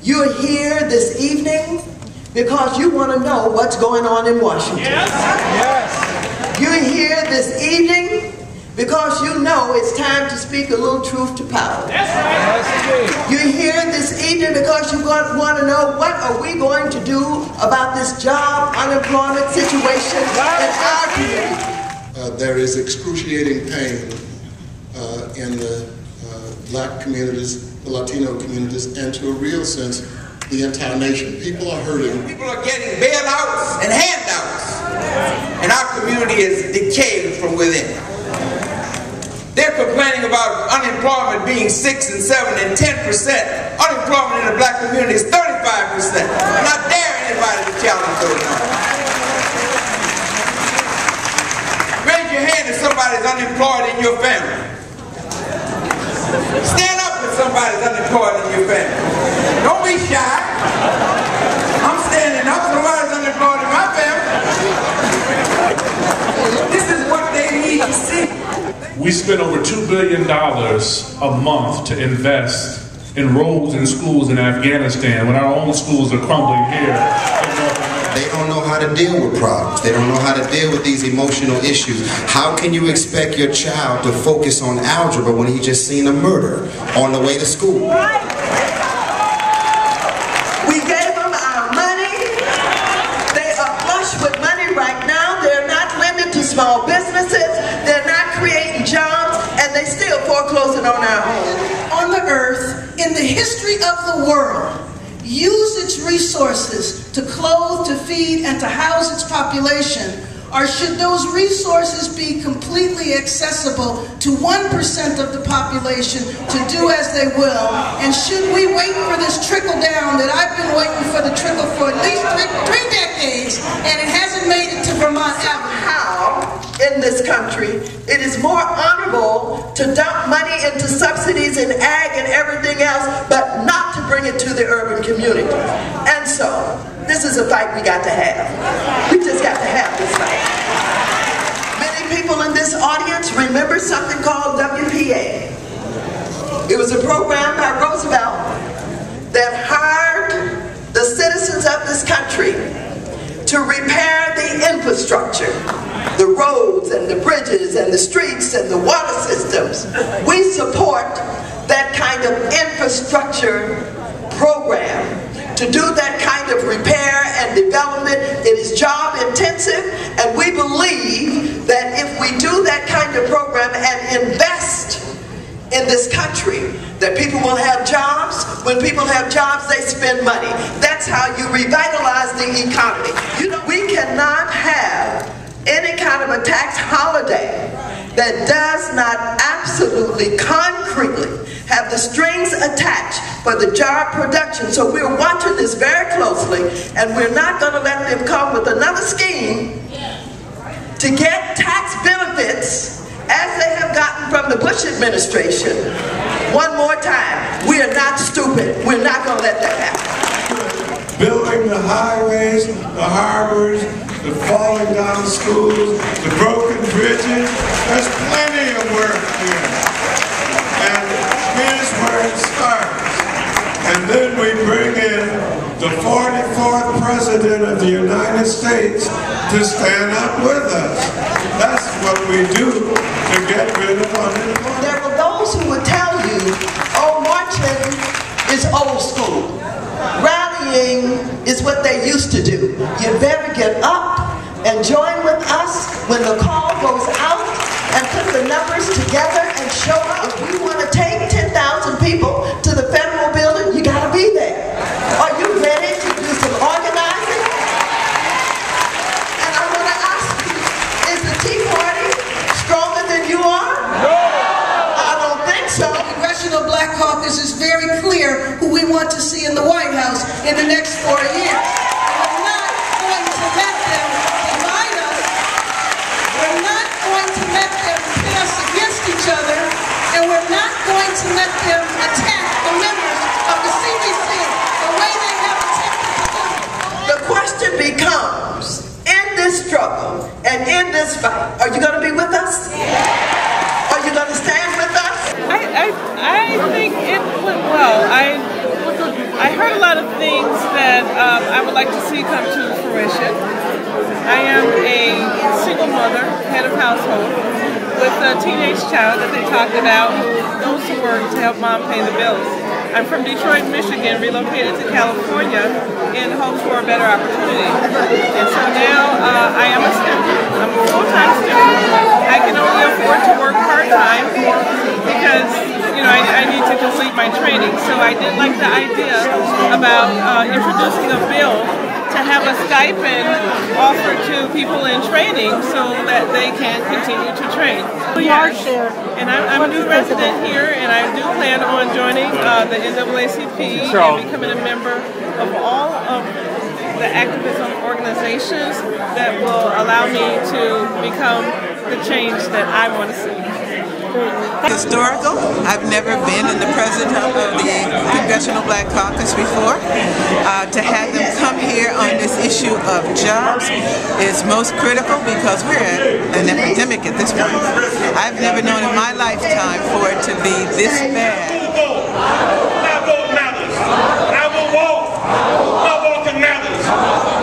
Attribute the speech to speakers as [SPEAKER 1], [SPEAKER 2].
[SPEAKER 1] You're here this evening because you want to know what's going on in Washington.
[SPEAKER 2] Yes. Yes.
[SPEAKER 1] You're here this evening because you know it's time to speak a little truth to power.
[SPEAKER 2] That's right.
[SPEAKER 1] You're here this evening because you want to know what are we going to do about this job unemployment situation in our community.
[SPEAKER 3] There is excruciating pain in the black communities, the Latino communities, and to a real sense, the entire nation. People are hurting.
[SPEAKER 4] People are getting bailouts and handouts, and our community is decaying from within. They're complaining about unemployment being 6 and 7 and 10%. Unemployment in the black community is 35%. I'm not dare anybody to challenge those numbers. Raise your hand if somebody's unemployed in your family. Stand up if somebody's unemployed in your family. Don't be shy. I'm standing up. Somebody's unemployed in my family. This is what they need to see.
[SPEAKER 2] We spend over $2 billion a month to invest in roads and schools in Afghanistan when our own schools are crumbling here.
[SPEAKER 5] They don't know how to deal with problems. They don't know how to deal with these emotional issues. How can you expect your child to focus on algebra when he just seen a murder on the way to school?
[SPEAKER 1] We gave them our money. They are flush with money right now. They're not lending to small businesses. They're not creating jobs, and they still foreclosing on our homes.
[SPEAKER 6] On the earth, in the history of the world, use its resources to clothe, to feed, and to house its population? Or should those resources be completely accessible to 1% of the population to do as they will? And should we wait for this trickle down that I've been waiting for the trickle for at least three decades, and it hasn't made it to Vermont Avenue?
[SPEAKER 1] Somehow, in this country, it is more honorable to dump money into subsidies and ag and everything else, but not to bring it to the urban community. And so, this is a fight we got to have. We just got to have this fight. Many people in this audience remember something called WPA. It was a program by Roosevelt that hired the citizens of this country to repair the infrastructure, the roads and the bridges and the streets and the water systems. We support that kind of infrastructure program. To do that kind of repair and development, it is job intensive, and we believe that if we do that kind of program and invest in this country, that people will have jobs. When people have jobs, they spend money. That's how you revitalize the economy. You know, we cannot have any kind of a tax holiday that does not absolutely, concretely have the strings attached for the job production. So we're watching this very closely, and we're not going to let them come with another scheme to get tax benefits as they have gotten from the Bush administration. One more time, we are not stupid. We're not going to let that happen.
[SPEAKER 7] Building the highways, the harbors, the falling down schools, the broken bridges, there's plenty of work here. And here's where it starts. And then we bring in the 44th President of the United States to stand up with us. That's what we do to get rid of unemployment.
[SPEAKER 1] There are those who would tell you, oh, marching is old school. Rallying is what they used to do. You better get up and join with us when the call goes out and put the numbers together and show up. If we want to take 10,000 people to the federal building, you got to be there. Are you ready to do some organizing? And I want to ask you, is the Tea Party stronger than you are? No! I don't think so.
[SPEAKER 6] The Congressional Black Caucus is very clear who we want to see in the White House in the next 4 years. We're not going to let them divide us. We're not going to let them pit us against each other. And we're not going to let them attack the members of the CDC the way they have attacked us.
[SPEAKER 1] The question becomes, in this struggle and in this fight, are you going to be with us? Are you going to stand with us?
[SPEAKER 8] I think it went well. I heard a lot of I would like to see come to fruition. I am a single mother, head of household, with a teenage child that they talked about who goes to work to help mom pay the bills. I'm from Detroit, Michigan, relocated to California in hopes for a better opportunity. And so now I am a student. I'm a full-time student. I can only afford to work part-time because I need to complete my training. So I did like the idea about introducing a bill to have a stipend offered to people in training so that they can continue to train. And I'm a new resident here, and I do plan on joining the NAACP and becoming a member of all of the activism organizations that will allow me to become the change that I want to see.
[SPEAKER 9] Historical. I've never been in the president of the Congressional Black Caucus before. To have them come here on this issue of jobs is most critical because we're at an epidemic at this point. I've never known in my lifetime for it to be this bad.
[SPEAKER 10] My vote matters. I will walk. My walking matters.